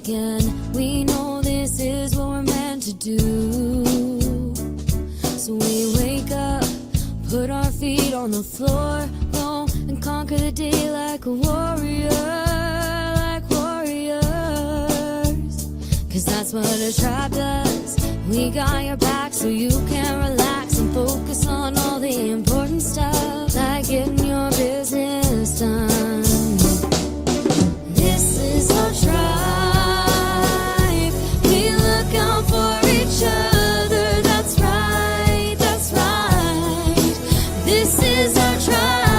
again. We know this is what we're meant to do. So we wake up, put our feet on the floor, go and conquer the day like a warrior, like warriors. Cause that's what a tribe does. We got your back so you can relax and focus on all the important stuff, like getting your business done. This is our tribe. We look out for each other. That's right, that's right. This is our tribe.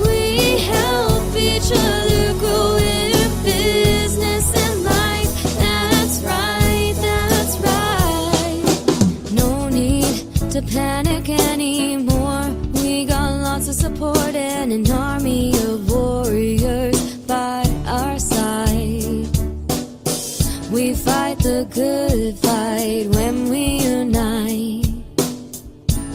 We help each other grow in business and life. That's right, that's right. No need to panic anymore. We got lots of support and an army of warriors by our side. We fight the good fight when we unite.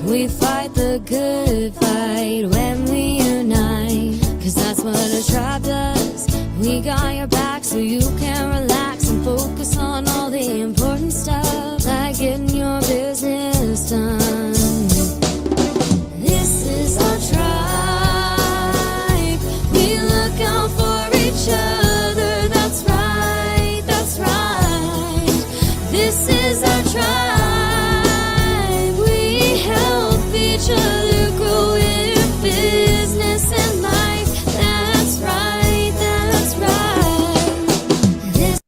We fight the good fight when we unite. Cause that's what a tribe does. We got your back so you can relax and focus on all the important stuff, like getting your business done. This is our tribe. We look out for each other. That's right, that's right. This is our tribe. We help each other grow in business and life. That's right, that's right. This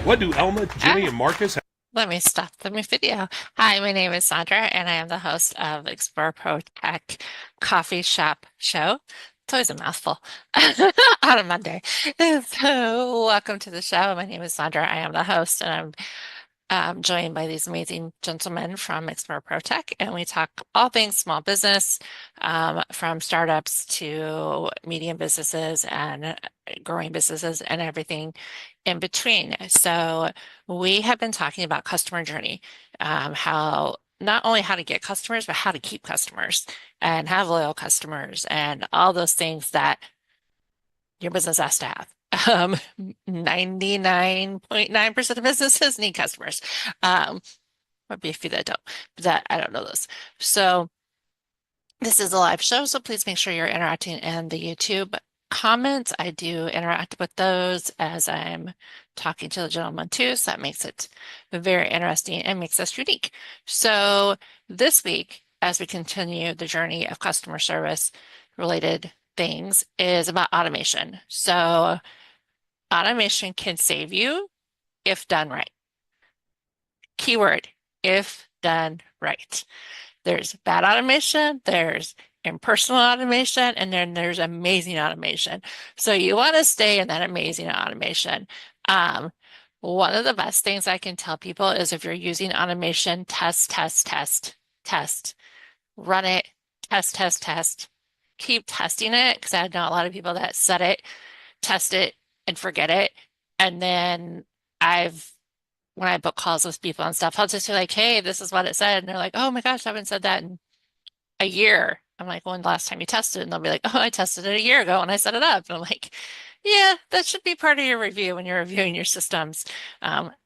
What do Elma, Ginny, and Marcus have? Let me stop the video. Hi, my name is Sondra, and I am the host of Explore ProTech Coffee Shop Show. It's always a mouthful on a Monday. So, welcome to the show. My name is Sondra. I am the host, and I'm joined by these amazing gentlemen from Explore ProTech, and we talk all things small business, from startups to medium businesses and growing businesses and everything in between. So we have been talking about customer journey, how not only how to get customers, but how to keep customers and have loyal customers and all those things that your business has to have. 99.9% of businesses need customers. Might be a few that don't, but that I don't know those. So this is a live show, so please make sure you're interacting in the YouTube comments. I do interact with those as I'm talking to the gentleman too, so that makes it very interesting and makes us unique. So this week, as we continue the journey of customer service related things, is about automation. So automation can save you if done right. Keyword, if done right. There's bad automation, there's impersonal automation, and then there's amazing automation. So you want to stay in that amazing automation. One of the best things I can tell people is if you're using automation, test. Run it, test. Keep testing it, because I know a lot of people that set it, test it, and forget it. And then when I book calls with people and stuff, I'll just be like, hey, this is what it said. And they're like, oh my gosh, I haven't said that in a year. I'm like, when the last time you tested? And they'll be like, oh, I tested it a year ago and I set it up. And I'm like, yeah, that should be part of your review when you're reviewing your systems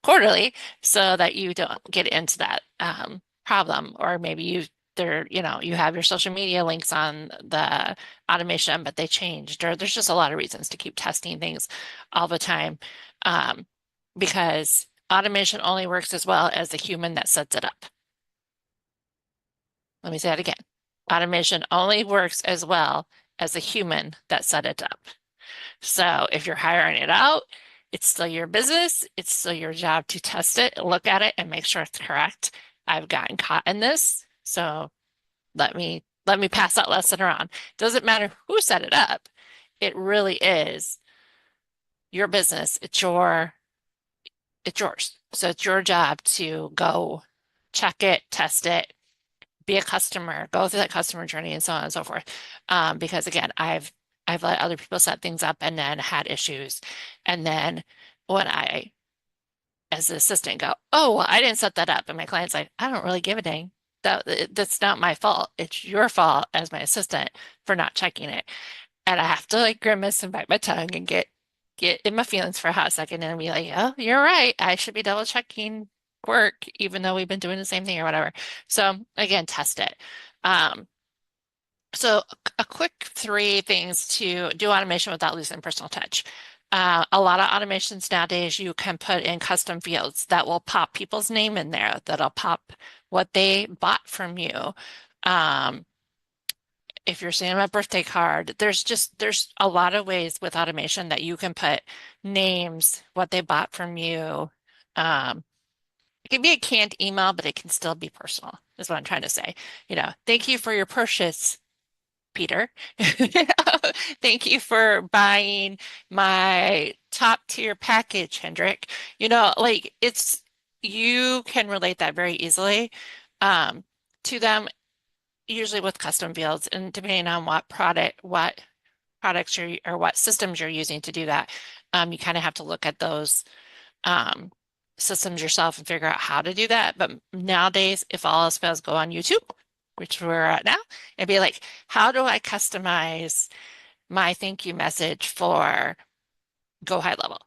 quarterly, so that you don't get into that problem. Or maybe you have your social media links on the automation, but they changed, or there's just a lot of reasons to keep testing things all the time, because automation only works as well as the human that sets it up. Let me say that again. Automation only works as well as the human that set it up. So if you're hiring it out, it's still your business. It's still your job to test it, look at it, and make sure it's correct. I've gotten caught in this, so let me pass that lesson around. Doesn't matter who set it up. It really is your business. It's yours. So it's your job to go check it, test it, be a customer, go through that customer journey, and so on and so forth. Because again, I've let other people set things up and then had issues. And then when I, as an assistant, go, oh, well, I didn't set that up. And my client's like, I don't really give a dang. That's not my fault. It's your fault as my assistant for not checking it. And I have to like grimace and bite my tongue and get in my feelings for a hot second and be like, oh, you're right. I should be double checking work, even though we've been doing the same thing or whatever. So again, test it. Um, so a quick three things to do automation without losing personal touch. A lot of automations nowadays, you can put in custom fields that will pop people's name in there, that'll pop what they bought from you. Um, if you're sending them a birthday card, there's a lot of ways with automation that you can put names, what they bought from you. Um, it can be a canned email, but it can still be personal, is what I'm trying to say. Thank you for your purchase, Peter. Thank you for buying my top tier package, Hendrik. Like you can relate that very easily to them, usually with custom fields, and depending on what products or what systems you're using to do that, you kind of have to look at those um, systems yourself and figure out how to do that. But nowadays, if all else fails, go on YouTube, which we're at now, and be like, how do I customize my thank you message for go high level?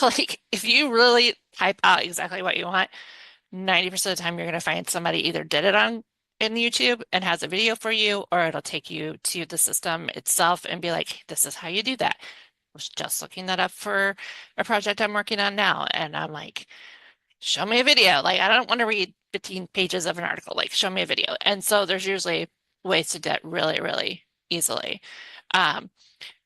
Like if you really type out exactly what you want, 90% of the time you're going to find somebody either did it in YouTube and has a video for you, or it'll take you to the system itself and be like, this is how you do that. I was just looking that up for a project I'm working on now. And I'm like, show me a video. Like, I don't want to read 15 pages of an article. Like, show me a video. And so there's usually ways to do it really, really easily. And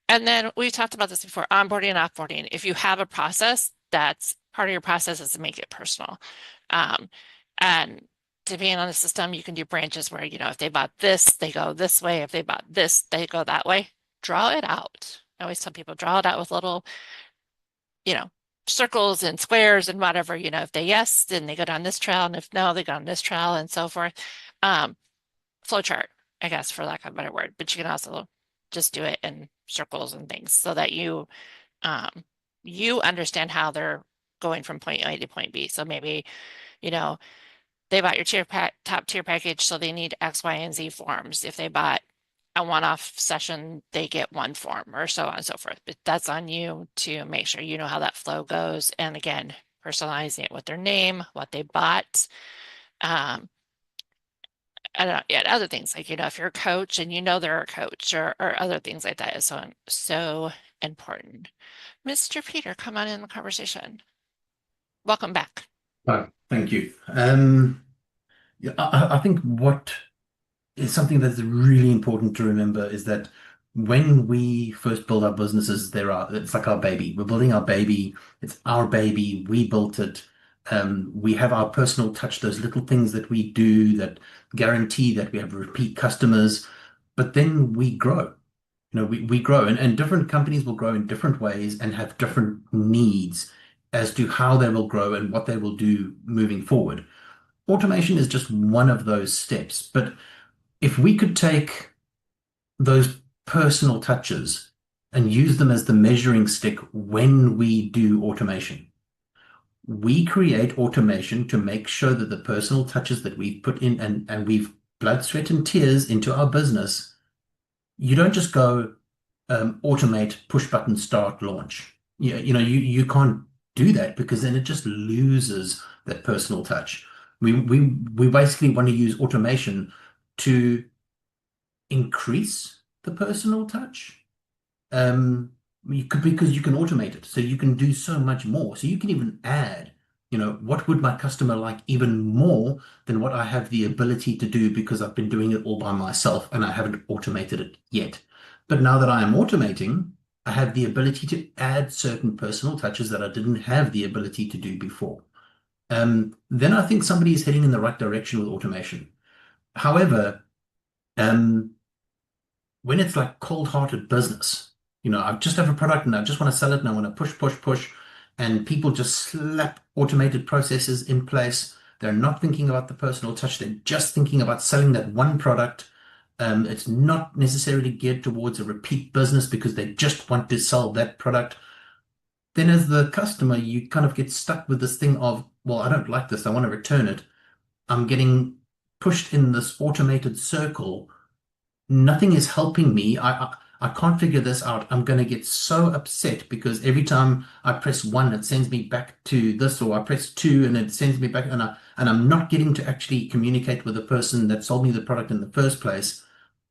then we've talked about this before, onboarding and offboarding. If you have a process, that's part of your process is to make it personal. And depending on the system, you can do branches where, if they bought this, they go this way. If they bought this, they go that way. Draw it out. I always tell people, draw it out with little, circles and squares and whatever. If they yes, then they go down this trail. And if no, they go on this trail and so forth. Flow chart, I guess, for lack of a better word. But you can also just do it in circles and things so that you understand how they're going from point A to point B. So maybe, they bought your top tier package, so they need X, Y, and Z forms. If they bought a one-off session, they get one form, or so on and so forth. But that's on you to make sure you know how that flow goes. And again, personalizing it with their name, what they bought. I don't know, yet other things like, if you're a coach and they're a coach or other things like that is so important. Mr. Peter, come on in the conversation. Welcome back. Oh, thank you. Yeah, I think what is something that's really important to remember is that when we first build our businesses, it's like our baby. We're building our baby. It's our baby. We built it. We have our personal touch, those little things that we do that guarantee that we have repeat customers. But then we grow. We grow, and different companies will grow in different ways and have different needs as to how they will grow and what they will do moving forward. Automation is just one of those steps. But if we could take those personal touches and use them as the measuring stick when we do automation, we create automation to make sure that the personal touches that we've put in and we've blood, sweat, and tears into our business, you don't just go automate, push button, start, launch. You can't do that because then it just loses that personal touch. We basically want to use automation to increase the personal touch. Because you can automate it, so you can do so much more. So you can even add, what would my customer like even more than what I have the ability to do because I've been doing it all by myself and I haven't automated it yet. But now that I am automating, I have the ability to add certain personal touches that I didn't have the ability to do before. Then I think somebody is heading in the right direction with automation. However, when it's like cold-hearted business, I just have a product and I just want to sell it and I want to push, push, push, and people just slap automated processes in place. They're not thinking about the personal touch. They're just thinking about selling that one product. It's not necessarily geared towards a repeat business because they just want to sell that product. Then as the customer, you kind of get stuck with this thing of, well, I don't like this. I want to return it. I'm getting pushed in this automated circle. Nothing is helping me. I can't figure this out. I'm going to get so upset because every time I press one, it sends me back to this, or I press two and it sends me back, and I'm not getting to actually communicate with the person that sold me the product in the first place.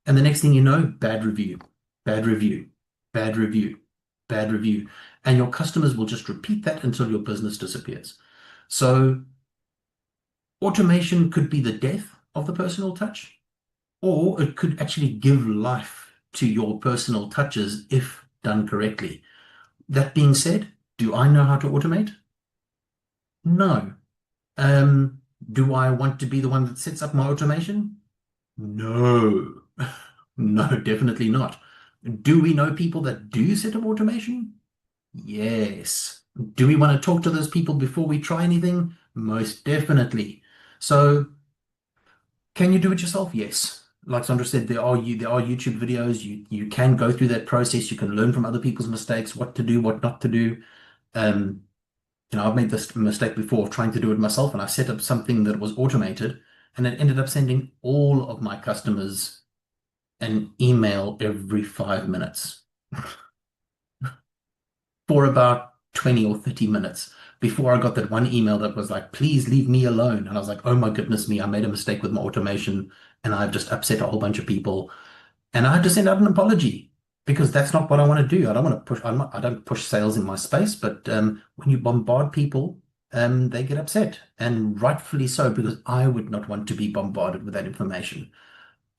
And the next thing you know, bad review, bad review, bad review, bad review. And your customers will just repeat that until your business disappears. So automation could be the death of the personal touch, or it could actually give life to your personal touches if done correctly. That being said, do I know how to automate? No. Do I want to be the one that sets up my automation? No. No, definitely not. Do we know people that do set up automation? Yes. Do we want to talk to those people before we try anything? Most definitely. So, can you do it yourself? Yes. Like Sondra said, there are YouTube videos. You can go through that process. You can learn from other people's mistakes, what to do, what not to do. Um, I've made this mistake before of trying to do it myself, and I set up something that was automated, and it ended up sending all of my customers an email every 5 minutes for about 20 or 30 minutes before I got that one email that was like, please leave me alone. And I was like, oh my goodness me, I made a mistake with my automation and I've just upset a whole bunch of people. And I had to send out an apology because that's not what I want to do. I don't want to push, I don't push sales in my space, but when you bombard people, they get upset, and rightfully so, because I would not want to be bombarded with that information.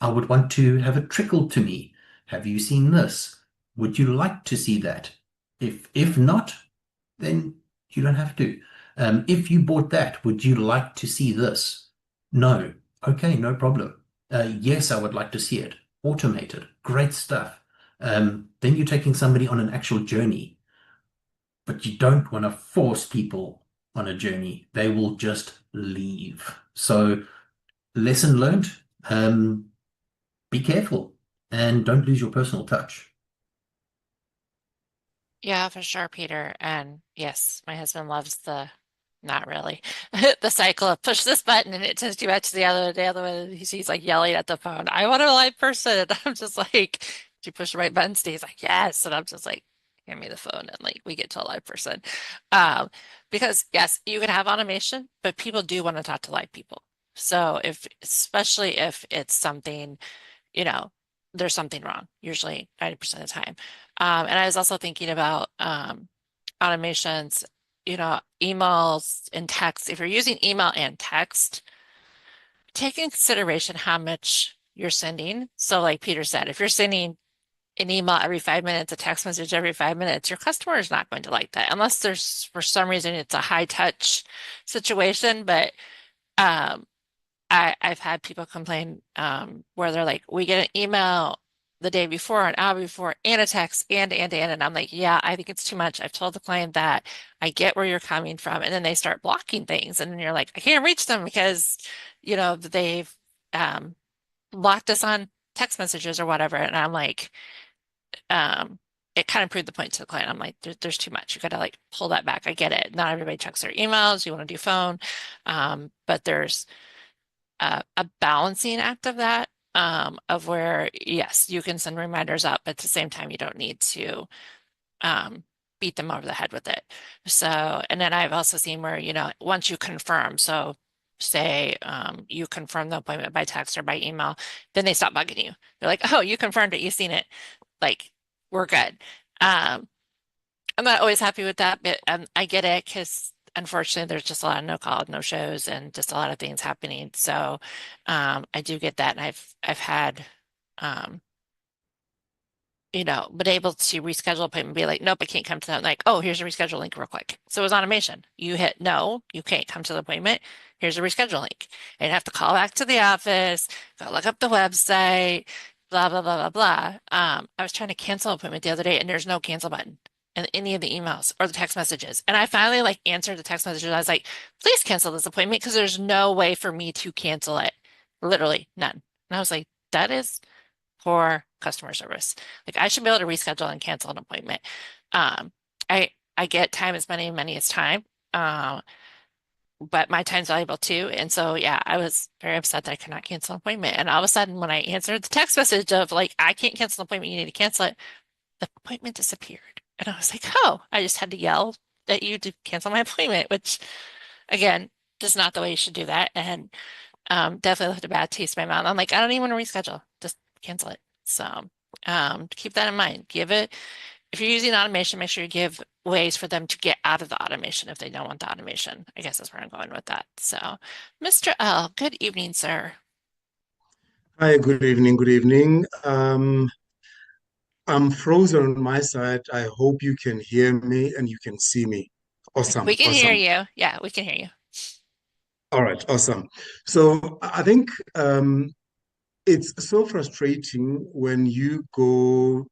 I would want to have it trickled to me. Have you seen this? Would you like to see that? If not, then you don't have to. If you bought that, would you like to see this? No. Okay, no problem. Yes, I would like to see it. Automated. Great stuff. Then you're taking somebody on an actual journey, but you don't want to force people on a journey. They will just leave. So, lesson learned. Be careful and don't lose your personal touch. Yeah, for sure, Peter. And yes, my husband loves not really, the cycle of push this button and it takes you back to the other way. He's like yelling at the phone. I want a live person. I'm just like, did you push the right buttons? He's like, yes. And I'm just like, hand me the phone and like we get to a live person. Um, because yes, you can have automation, but people do want to talk to live people. So especially if it's something, you know, there's something wrong, usually 90% of the time. And I was also thinking about automations, emails and text. If you're using email and text, take in consideration how much you're sending. So like Peter said, if you're sending an email every 5 minutes, a text message every 5 minutes, your customer is not going to like that unless there's, for some reason, it's a high touch situation. But I've had people complain where they're like, we get an email the day before, an hour before, and a text, and I'm like, yeah, I think it's too much. I've told the client that I get where you're coming from, and then they start blocking things, and then you're like, I can't reach them because, they've blocked us on text messages or whatever, and I'm like, it kind of proved the point to the client. I'm like, there's too much. You got to like pull that back. I get it. Not everybody checks their emails. You want to do phone, but there's a balancing act of that, of where, yes, you can send reminders up, but at the same time, you don't need to beat them over the head with it. So, and then I've also seen where, once you confirm, so say you confirm the appointment by text or by email, then they stop bugging you. They're like, oh, you confirmed it, you've seen it. Like, we're good. I'm not always happy with that, but I get it because unfortunately there's just a lot of no call, no shows, and just a lot of things happening. So I do get that, and I've had been able to reschedule appointment, be like, nope, I can't come to that. I'm like, oh, here's your reschedule link real quick. So it was automation. You hit no, you can't come to the appointment. Here's a reschedule link. And you have to call back to the office, go look up the website, blah, blah, blah, blah, blah. I was trying to cancel an appointment the other day and there's no cancel button in any of the emails or the text messages. And I finally like answered the text messages. I was like, please cancel this appointment because there's no way for me to cancel it. Literally none. And I was like, that is poor customer service. Like I should be able to reschedule and cancel an appointment. I get time is money and money is time. but my time's valuable too. And so, yeah, I was very upset that I could not cancel an appointment. And all of a sudden, when I answered the text message of like, I can't cancel an appointment, you need to cancel it, the appointment disappeared. And I was like, oh, I just had to yell at you to cancel my appointment, which again, is not the way you should do that. And definitely left a bad taste in my mouth. I'm like, I don't even want to reschedule, just cancel it. So keep that in mind. Give it, if you're using automation, make sure you give ways for them to get out of the automation if they don't want the automation. I guess that's where I'm going with that. So, Mr. L, good evening, sir. Hi, good evening, good evening. I'm frozen on my side. I hope you can hear me and you can see me. Awesome, We can hear awesome. you. Yeah, we can hear you. All right, awesome. So I think it's so frustrating when you go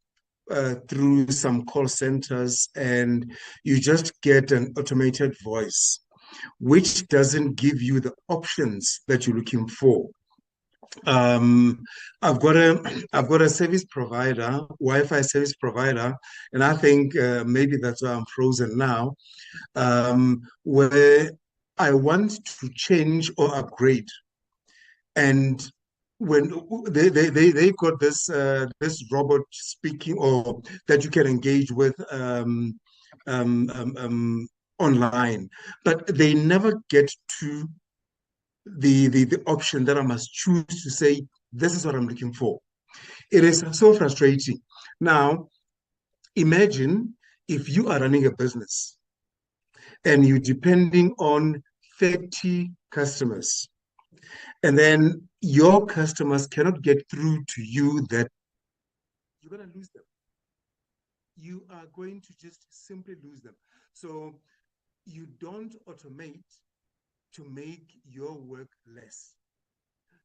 through some call centers and you just get an automated voice, which doesn't give you the options that you're looking for. Um, I've got a service provider, Wi-Fi service provider, and I think maybe that's why I'm frozen now, where I want to change or upgrade. And when they got this robot speaking or that you can engage with online, but they never get to the option that I must choose to say, this is what I'm looking for. It is so frustrating. Now, imagine if you are running a business and you're depending on 30 customers, and then your customers cannot get through to you, that you're going to lose them. You are going to just simply lose them. So you don't automate to make your work less.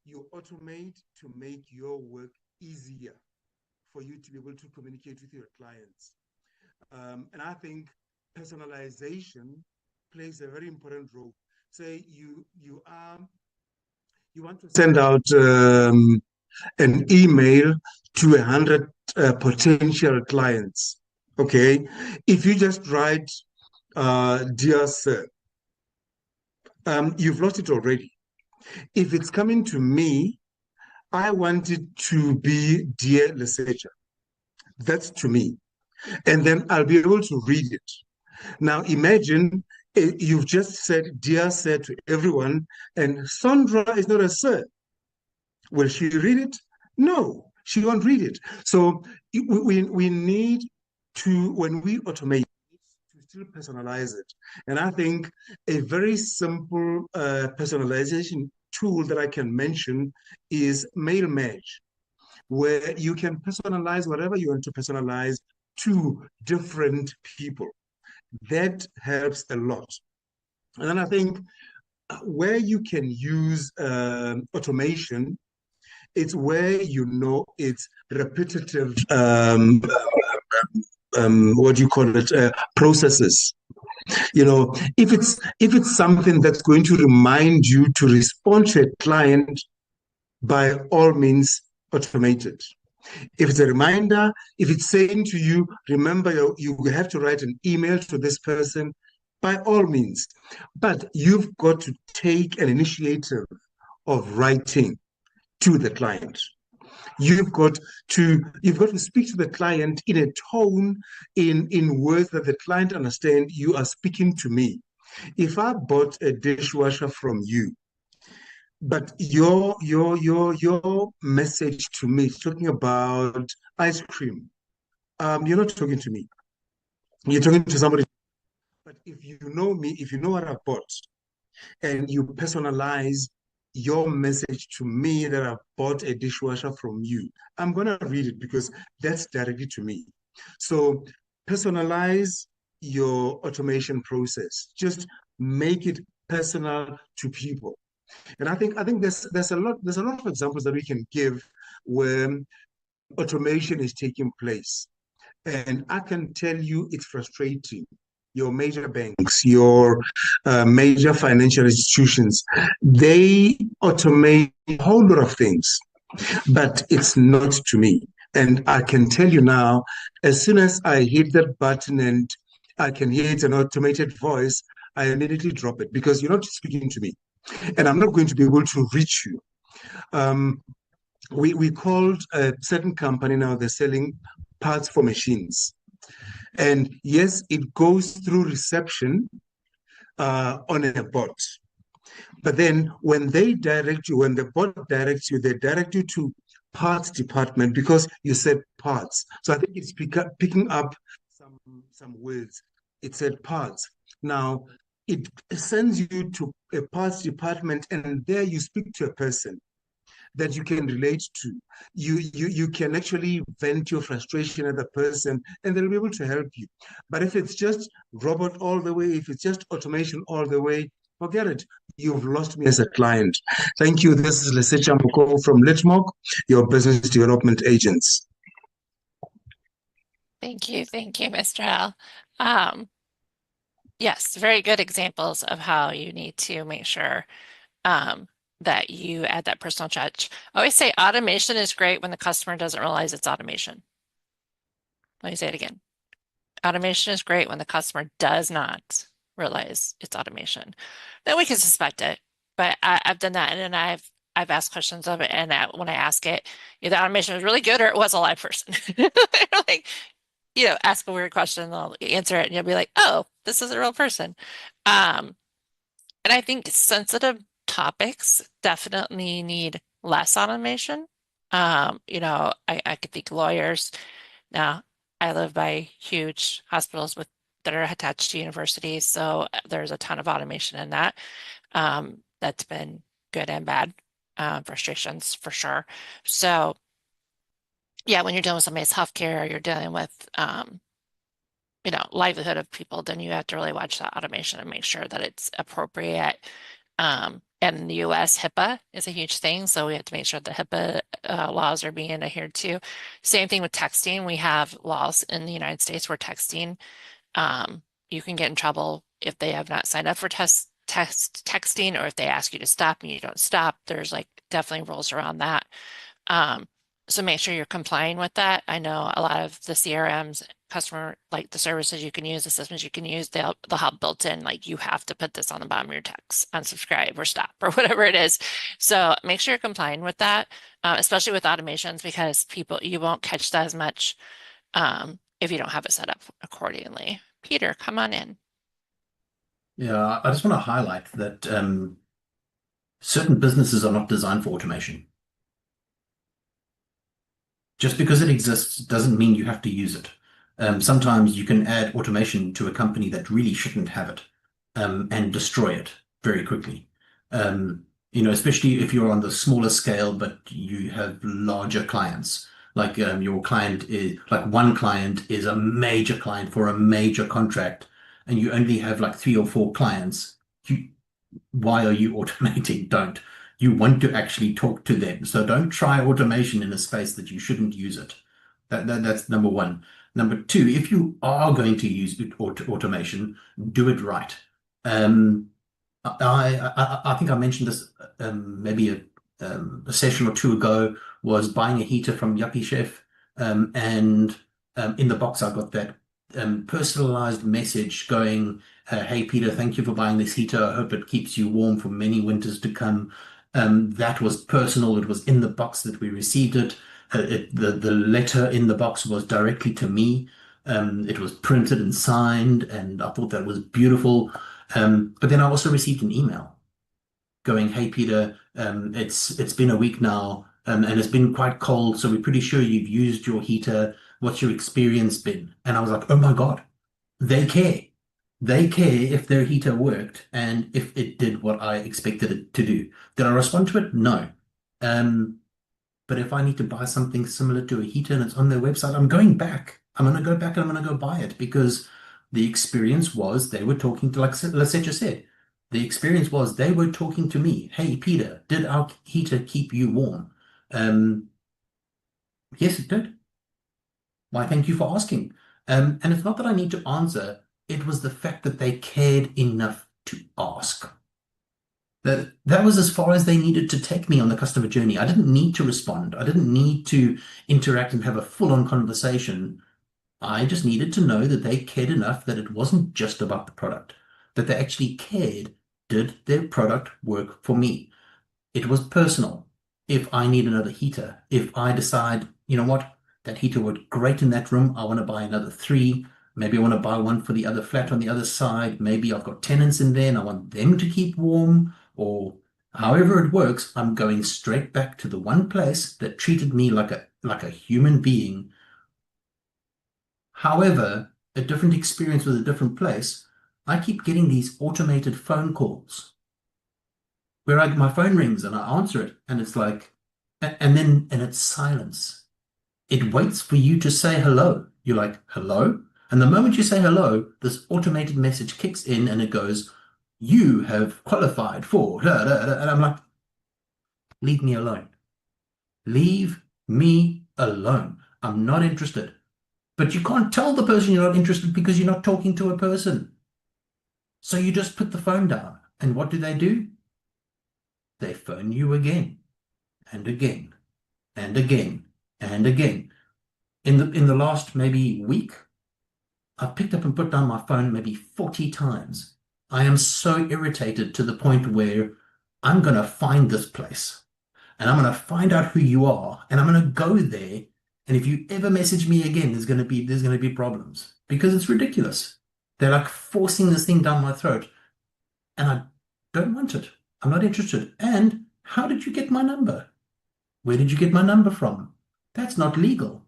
You automate to make your work easier for you to be able to communicate with your clients. And I think personalization plays a very important role. Say you want to send out an email to 100 potential clients. Okay, if you just write, dear sir, you've lost it already. If it's coming to me, I want it to be dear Lesetja. That's to me. And then I'll be able to read it. Now imagine you've just said dear sir to everyone, and Sondra is not a sir. Will she read it? No, she won't read it. So we need to, when we automate, to still personalize it. And I think a very simple personalization tool that I can mention is Mail Match, where you can personalize whatever you want to personalize to different people. That helps a lot. And then I think where you can use automation, it's where you know it's repetitive, what do you call it, processes. You know, if it's something that's going to remind you to respond to a client, by all means, automate it. If it's a reminder, if it's saying to you, remember you have to write an email to this person, by all means. But you've got to take an initiative of writing to the client. You've got to speak to the client in a tone, in words that the client understands. You are speaking to me. If I bought a dishwasher from you, but your message to me is talking about ice cream, you're not talking to me. You're talking to somebody. But if you know me, if you know what I bought, and you personalize your message to me that I bought a dishwasher from you, I'm going to read it because that's directly to me. So personalize your automation process. Just make it personal to people. And I think there's a lot of examples that we can give where automation is taking place. And I can tell you it's frustrating. Your major banks, your major financial institutions, they automate a whole lot of things, but it's not to me. And I can tell you now, as soon as I hit that button and I can hear it's an automated voice, I immediately drop it because you're not speaking to me and I'm not going to be able to reach you. We called a certain company now, they're selling parts for machines. And yes, it goes through reception on a bot. But then when they direct you, when the bot directs you, they direct you to parts department because you said parts. So I think it's picking up some words. It said parts. Now it sends you to a parts department, and there you speak to a person that you can relate to. You can actually vent your frustration at the person and they'll be able to help you. But if it's just robot all the way, if it's just automation all the way, forget it. You've lost me as a client. Thank you. This is Lesetja Mokou from Litmok, your business development agents. Thank you, Mr. Al. Yes, very good examples of how you need to make sure that you add that personal touch. I always say automation is great when the customer doesn't realize it's automation. Let me say it again. Automation is great when the customer does not realize it's automation. Then we can suspect it, but I've done that, and then I've asked questions of it, and when I ask it, either automation was really good or it was a live person. Like, ask a weird question, and I'll answer it, and you'll be like, oh, this is a real person. And I think sensitive topics definitely need less automation. I could think lawyers. Now, I live by huge hospitals that are attached to universities, so there's a ton of automation in that. That's been good and bad, frustrations for sure. So, yeah, when you're dealing with somebody's healthcare, you're dealing with livelihood of people, then you have to really watch that automation and make sure that it's appropriate. And in the US, HIPAA is a huge thing, so we have to make sure the HIPAA laws are being adhered to. Same thing with texting. We have laws in the United States where texting, you can get in trouble if they have not signed up for texting, or if they ask you to stop and you don't stop. There's definitely rules around that. So make sure you're complying with that. I know a lot of the CRMs, the services you can use, the systems you can use, they'll have built in, you have to put this on the bottom of your text, unsubscribe or stop or whatever it is. So make sure you're complying with that, especially with automations, because you won't catch that as much if you don't have it set up accordingly. Peter, come on in. Yeah, I just want to highlight that certain businesses are not designed for automation. Just because it exists doesn't mean you have to use it. Sometimes you can add automation to a company that really shouldn't have it, and destroy it very quickly. Especially if you're on the smaller scale, but you have larger clients. Your client is one client is a major client for a major contract, and you only have 3 or 4 clients. Why are you automating? Don't. You want to actually talk to them. So don't try automation in a space that you shouldn't use it. That's number one. Number two, if you are going to use automation, do it right. I think I mentioned this maybe a session or two ago, was buying a heater from Yuppie Chef. And in the box, I got that personalized message going, hey, Peter, thank you for buying this heater. I hope it keeps you warm for many winters to come. That was personal. It was in the box that we received it. The letter in the box was directly to me. It was printed and signed, and I thought that was beautiful. But then I also received an email going, hey, Peter, it's been a week now, and it's been quite cold, so we're pretty sure you've used your heater. What's your experience been? And I was like, oh my God, they care. They care if their heater worked and if it did what I expected it to do. Did I respond to it? No. But if I need to buy something similar to a heater and it's on their website, I'm going back. I'm going to go back and I'm going to go buy it, because the experience was they were talking to, like Lesetja said, the experience was they were talking to me. Hey, Peter, did our heater keep you warm? Yes, it did. Why, thank you for asking. And it's not that I need to answer. It was the fact that they cared enough to ask. That was as far as they needed to take me on the customer journey. I didn't need to respond. I didn't need to interact and have a full-on conversation. I just needed to know that they cared enough that it wasn't just about the product. that they actually cared. Did their product work for me? It was personal. If I need another heater, if I decide, you know what, that heater worked great in that room, I want to buy another three. Maybe I want to buy one for the other flat on the other side. Maybe I've got tenants in there and I want them to keep warm, or however it works, I'm going straight back to the one place that treated me like a human being. However, a different experience with a different place, I keep getting these automated phone calls where my phone rings and I answer it, and it's like, and it's silence. It waits for you to say hello. You're like, hello? And the moment you say hello, this automated message kicks in and it goes, you have qualified for, da, da, da. And I'm like, leave me alone. Leave me alone. I'm not interested. But you can't tell the person you're not interested because you're not talking to a person. So you just put the phone down. And what do? They phone you again and again and again and again. In the last maybe week, I've picked up and put down my phone maybe 40 times. I am so irritated to the point where I'm going to find this place and I'm going to find out who you are and I'm going to go there. And if you ever message me again, there's going to be problems because it's ridiculous. They're like forcing this thing down my throat and I don't want it. I'm not interested. And how did you get my number? Where did you get my number from? That's not legal.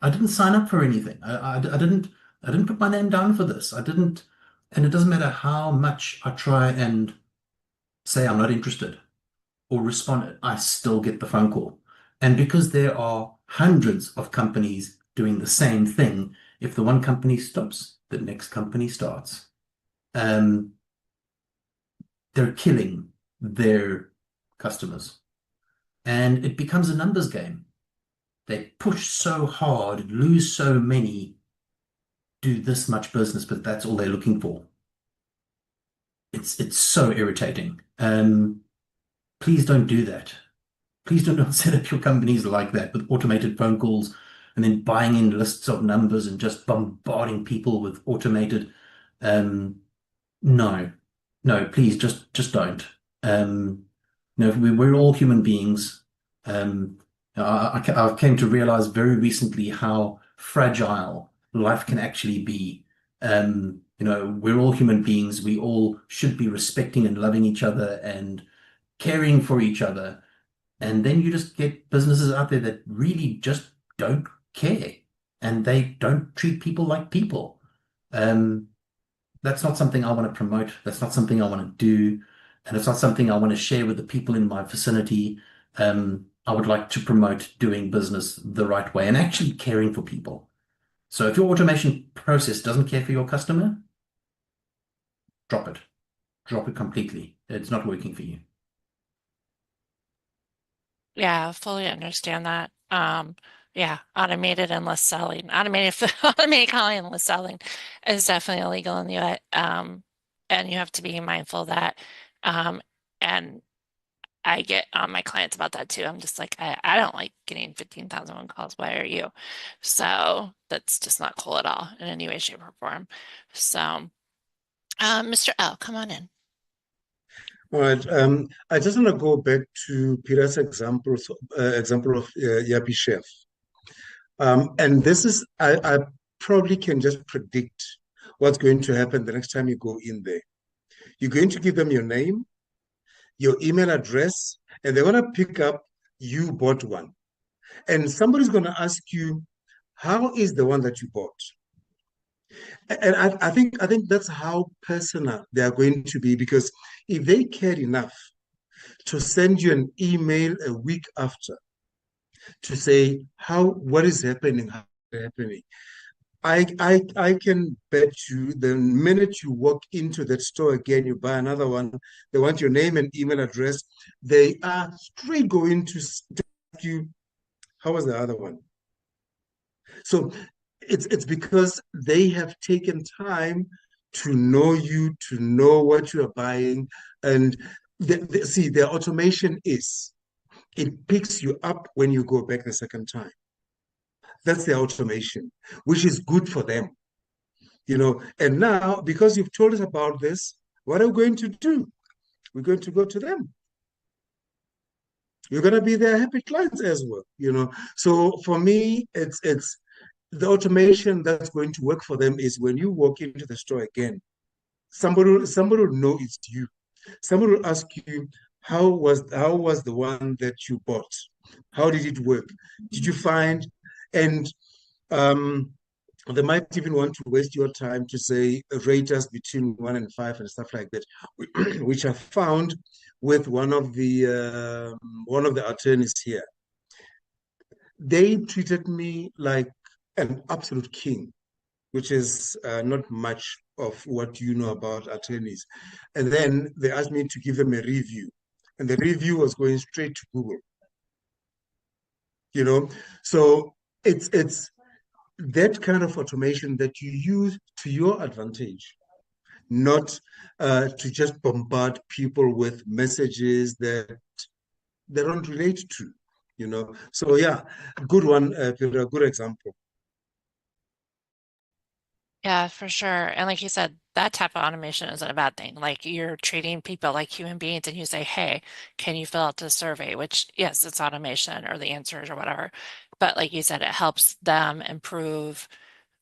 I didn't sign up for anything. I didn't put my name down for this. I didn't, and it doesn't matter how much I try and say I'm not interested or respond, I still get the phone call. And because there are hundreds of companies doing the same thing, if the one company stops, the next company starts. They're killing their customers. And it becomes a numbers game. They push so hard, lose so many, do this much business, but that's all they're looking for. It's so irritating. Please don't do that. Please do not set up your companies like that with automated phone calls and then buying in lists of numbers and just bombarding people with automated. No, please just don't. No, we're all human beings. I came to realize very recently how fragile life can actually be. We're all human beings. We all should be respecting and loving each other and caring for each other. And then you just get businesses out there that really just don't care and they don't treat people like people. That's not something I want to promote. That's not something I want to do. And it's not something I want to share with the people in my vicinity. I would like to promote doing business the right way and actually caring for people. So if your automation process doesn't care for your customer, drop it. Drop it completely. It's not working for you. Yeah, I fully understand that. Yeah, automated and less selling. Automated calling and less selling is definitely illegal in the US. And you have to be mindful of that. And I get on my clients about that too. I'm just like, I don't like getting 15,000 calls. Why are you? So that's just not cool at all in any way, shape, or form. So, Mr. L, come on in. All right. I just want to go back to Peter's example of Yappy Chef. And this is, I probably can just predict what's going to happen the next time you go in there. You're going to give them your name, your email address, and they're going to pick up, you bought one. And somebody's going to ask you, how is the one that you bought? And I think that's how personal they are going to be, because if they care enough to send you an email a week after to say what is happening, how is happening, I can bet you the minute you walk into that store again, you buy another one, they want your name and email address, they are straight going to ask you, how was the other one? So it's because they have taken time to know you, to know what you are buying. And see, their automation it picks you up when you go back the second time. That's their automation, which is good for them. And now, because you've told us about this, what are we going to do? We're going to go to them. You're going to be their happy clients as well. So for me, it's the automation that's going to work for them is when you walk into the store again, somebody will know it's you. Somebody will ask you, how was the one that you bought? How did it work? Did you find? And they might even want to waste your time to say rate us between 1 and 5 and stuff like that, which I found with one of the attorneys here. They treated me like an absolute king, which is not much of what you know about attorneys. And then they asked me to give them a review, and the review was going straight to Google. So it's that kind of automation that you use to your advantage, not to just bombard people with messages that they don't relate to. So yeah, good one, Peter, good example. Yeah, for sure. And like you said, that type of automation isn't a bad thing. Like you're treating people like human beings and you say, hey, can you fill out this survey? Which, yes, it's automation or the answers or whatever. But like you said, it helps them improve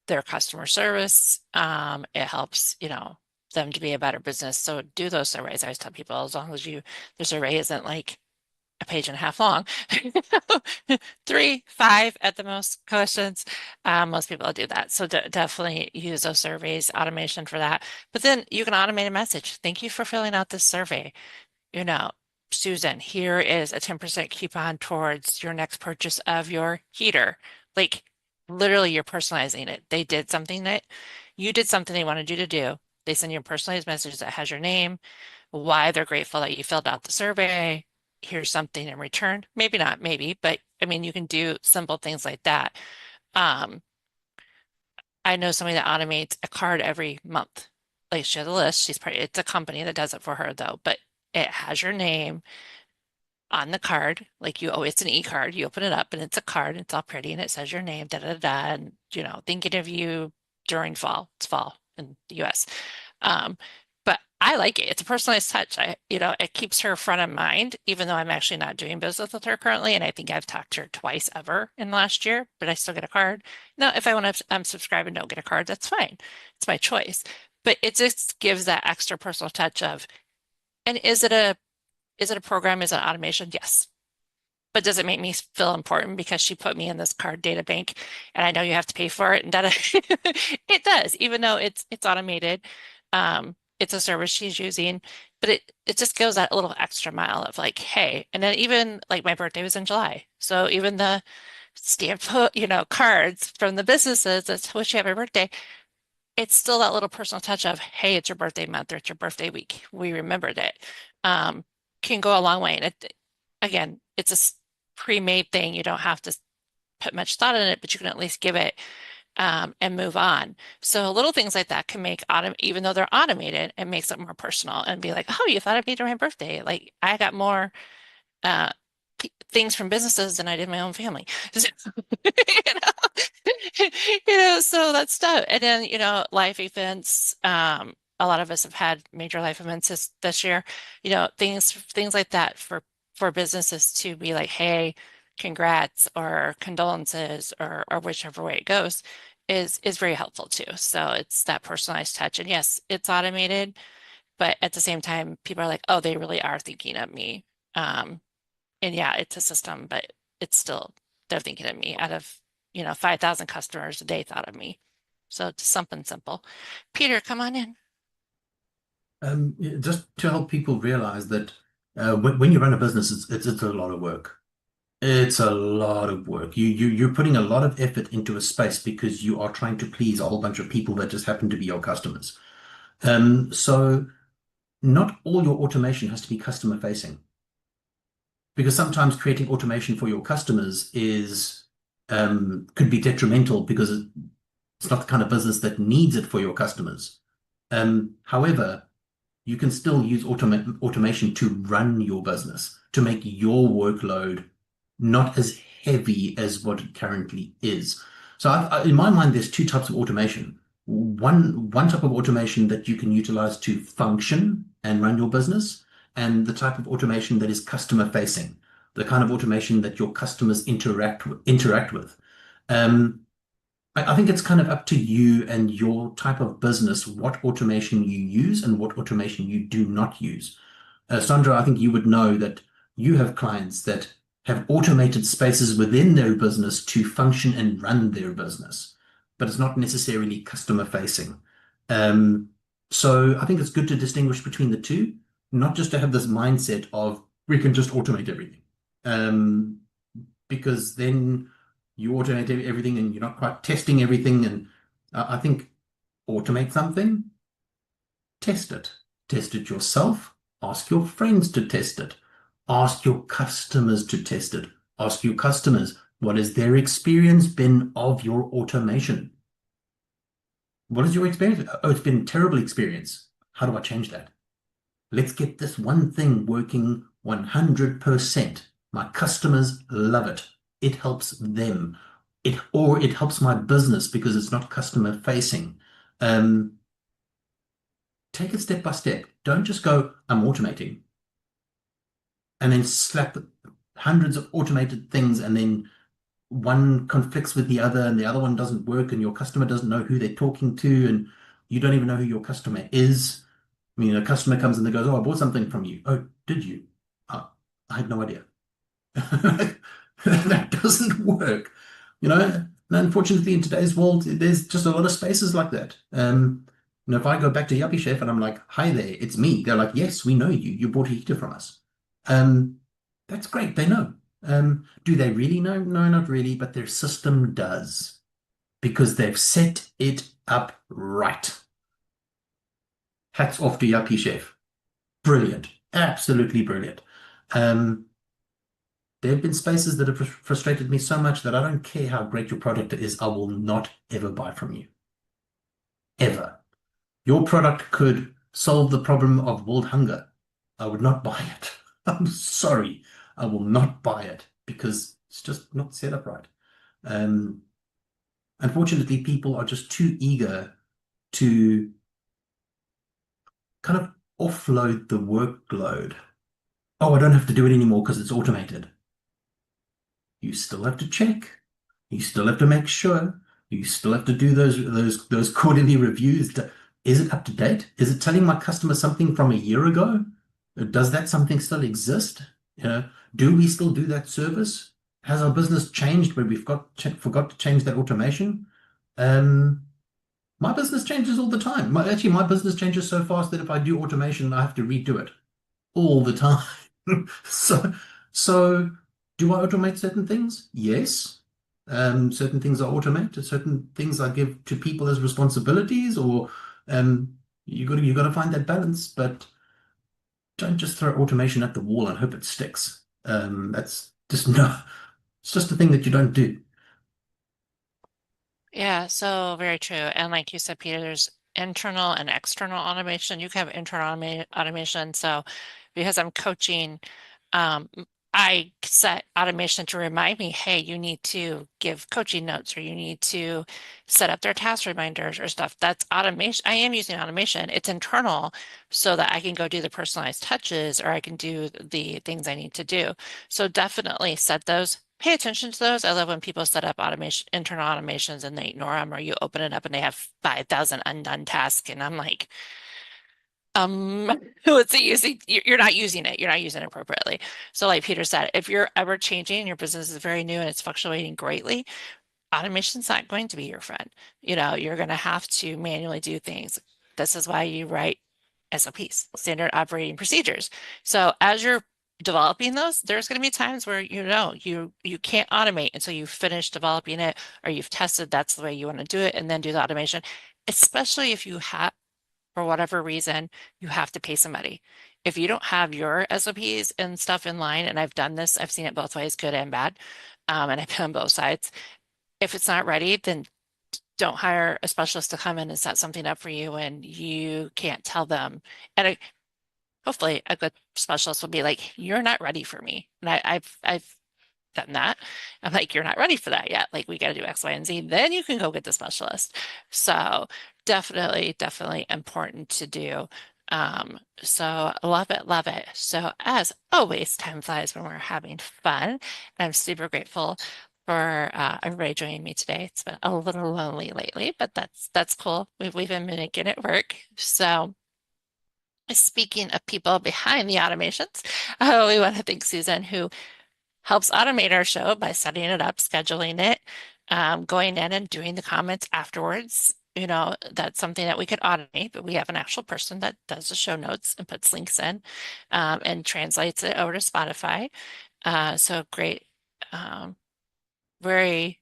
their customer service. It helps, them to be a better business. So do those surveys. I always tell people, as long as the survey isn't like a page and a half long, 3, 5 at the most questions. Most people do that. So definitely use those surveys, automation for that. But then you can automate a message. Thank you for filling out this survey. Susan, here is a 10% coupon towards your next purchase of your heater. Like literally you're personalizing it. They did something that you did something they wanted you to do. They send you a personalized message that has your name, why they're grateful that you filled out the survey. Here's something in return. Maybe not, maybe, but I mean, you can do simple things like that. I know somebody that automates a card every month. Like she has a list. It's a company that does it for her though, but it has your name on the card. Like it's an e-card. You open it up and it's a card. It's all pretty and it says your name, da da da, and thinking of you during fall. It's fall in the US. But I like it. It's a personalized touch. It keeps her front of mind, even though I'm actually not doing business with her currently. And I think I've talked to her twice ever in the last year, but I still get a card. Now, if I want to unsubscribe and don't get a card, that's fine. It's my choice. But it just gives that extra personal touch of, and is it a program? Is it automation? Yes. But does it make me feel important because she put me in this card data bank and I know you have to pay for it and it does, even though it's automated. It's a service she's using, but it just goes that little extra mile of like, hey, and then even like my birthday was in July. So even the stamped, cards from the businesses that wish you happy birthday, it's still that little personal touch of, hey, it's your birthday month or it's your birthday week. We remembered it. Can go a long way. And again, it's a pre-made thing. You don't have to put much thought in it, but you can at least give it and move on. So little things like that can make even though they're automated, it makes it more personal and be like, oh, you thought of me during my birthday. Like I got more things from businesses than I did my own family. So that's stuff. And then, life events, a lot of us have had major life events this year, things like that for businesses to be like, hey, congrats or condolences or whichever way it goes is very helpful too. So it's that personalized touch. And yes, it's automated, but at the same time, people are like, oh, they really are thinking of me. And yeah, it's a system, but it's still, they're thinking of me. Out of, 5,000 customers, they thought of me. So it's something simple. Peter, come on in. Just to help people realize that when you run a business, it's a lot of work. It's a lot of work. You're putting a lot of effort into a space because you are trying to please a whole bunch of people that just happen to be your customers. So not all your automation has to be customer facing, because sometimes creating automation for your customers could be detrimental because it's not the kind of business that needs it for your customers. However, you can still use automation to run your business, to make your workload not as heavy as what it currently is. So in my mind, there's two types of automation. one type of automation that you can utilize to function and run your business, and the type of automation that is customer facing, the kind of automation that your customers interact with. Um, I think it's kind of up to you and your type of business, what automation you use and what automation you do not use. Sondra, I think you would know that you have clients that have automated spaces within their business to function and run their business, but it's not necessarily customer facing. Um, so I think it's good to distinguish between the two, not just to have this mindset of we can just automate everything. Um, because then you automate everything and you're not quite testing everything. And I think automate something, test it. Test it yourself. Ask your friends to test it. Ask your customers to test it. Ask your customers, what has their experience been of your automation? What is your experience? Oh, it's been a terrible experience. How do I change that? Let's get this one thing working 100%. My customers love it. It helps them. It helps my business because it's not customer facing. Take it step by step. Don't just go, I'm automating, and then slap hundreds of automated things, and then one conflicts with the other, and the other one doesn't work, and your customer doesn't know who they're talking to, and you don't even know who your customer is. I mean, a customer comes and they goes, "Oh, I bought something from you." "Oh, did you?" I had no idea." That doesn't work. And unfortunately, in today's world, there's just a lot of spaces like that. If I go back to Yuppie Chef and I'm like, "Hi there, it's me," they're like, "Yes, we know you. You bought a heater from us." That's great. They know. Do they really know? No, not really, but their system does because they've set it up right. Hats off to Yuppie Chef. Brilliant. Absolutely brilliant. There have been spaces that have frustrated me so much that I don't care how great your product is, I will not ever buy from you. Ever. Your product could solve the problem of world hunger. I would not buy it. I'm sorry. I will not buy it because it's just not set up right. Unfortunately, people are just too eager to kind of offload the workload. Oh, I don't have to do it anymore because it's automated. You still have to check. You still have to make sure. You still have to do those quarterly reviews. Is it up to date? Is it telling my customer something from a year ago? Does that something still exist? Do we still do that service? Has our business changed where we've forgot to change that automation? My business changes all the time. Actually, my business changes so fast that if I do automation, I have to redo it all the time. So do I automate certain things? Yes. Certain things I automate, certain things I give to people as responsibilities, or you got to find that balance, but don't just throw automation at the wall and hope it sticks. That's just no, it's just a thing that you don't do. Yeah, so very true. And like you said, Peter, there's internal and external automation. You can have internal automation. So because I'm coaching, I set automation to remind me, hey, you need to give coaching notes or you need to set up their task reminders or stuff. That's automation. I am using automation. It's internal so that I can go do the personalized touches or I can do the things I need to do. So definitely set those. Pay attention to those. I love when people set up internal automations and they ignore them, or you open it up and they have 5,000 undone tasks. And I'm like, what's it using? You're not using it. You're not using it appropriately. So like Peter said, if you're ever changing, your business is very new and it's fluctuating greatly, automation's not going to be your friend. You're going to have to manually do things. This is why you write SOPs, standard operating procedures. So as you're developing those, there's going to be times where you can't automate until you finish developing it or you've tested that's the way you want to do it and then do the automation, especially if you have, for whatever reason, you have to pay somebody. If you don't have your SOPs and stuff in line, and I've done this, I've seen it both ways, good and bad, and I've been on both sides. If it's not ready, then don't hire a specialist to come in and set something up for you and you can't tell them. And hopefully a good specialist will be like, you're not ready for me. And I've done that. I'm like, you're not ready for that yet. Like we got to do X, Y, and Z. Then you can go get the specialist. So definitely, definitely important to do. So love it, love it. So as always, time flies when we're having fun. And I'm super grateful for everybody joining me today. It's been a little lonely lately, but that's cool. We've been making it work. So speaking of people behind the automations, we want to thank Susan, who helps automate our show by setting it up, scheduling it, going in and doing the comments afterwards. You know, that's something that we could automate, but we have an actual person that does the show notes and puts links in, and translates it over to Spotify. So great. Very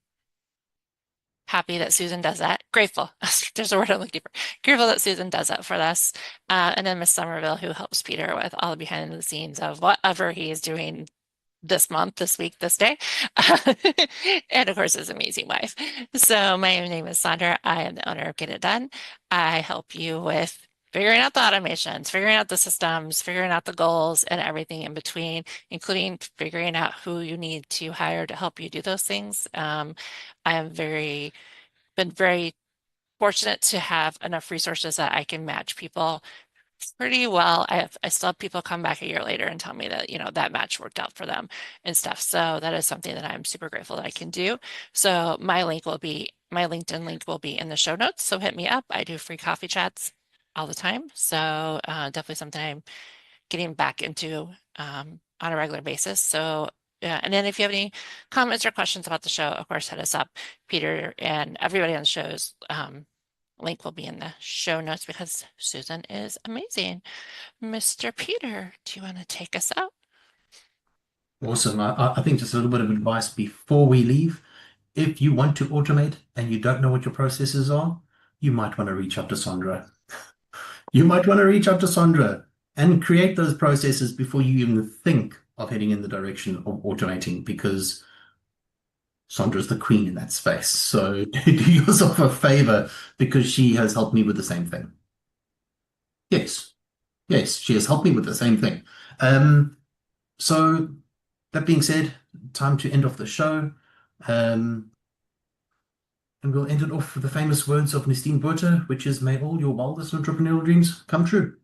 happy that Susan does that. Grateful. There's a word I'm looking for. Grateful that Susan does that for us. And then Miss Somerville, who helps Peter with all the behind the scenes of whatever he is doing this month, this week, this day. And of course, his amazing wife. So my name is Sondra. I am the owner of Get It Done. I help you with figuring out the automations, figuring out the systems, figuring out the goals, and everything in between, including figuring out who you need to hire to help you do those things. I am been very fortunate to have enough resources that I can match people pretty well. I still have people come back a year later and tell me that, you know, that match worked out for them and stuff. So that is something that I'm super grateful that I can do. So my LinkedIn link will be in the show notes. So hit me up. I do free coffee chats all the time. So definitely something I'm getting back into on a regular basis. So yeah, and then if you have any comments or questions about the show, of course, hit us up. Peter and everybody on the show's link will be in the show notes because Susan is amazing. Mr. Peter, do you want to take us out? Awesome. I think just a little bit of advice before we leave. If you want to automate and you don't know what your processes are, you might want to reach out to Sondra. You might want to reach out to Sondra and create those processes before you even think of heading in the direction of automating, because Sondra's the queen in that space. So do yourself a favor, because she has helped me with the same thing. Yes. Yes, she has helped me with the same thing. So that being said, time to end off the show. And we'll end it off with the famous words of Nistine Botha, which is, may all your wildest entrepreneurial dreams come true.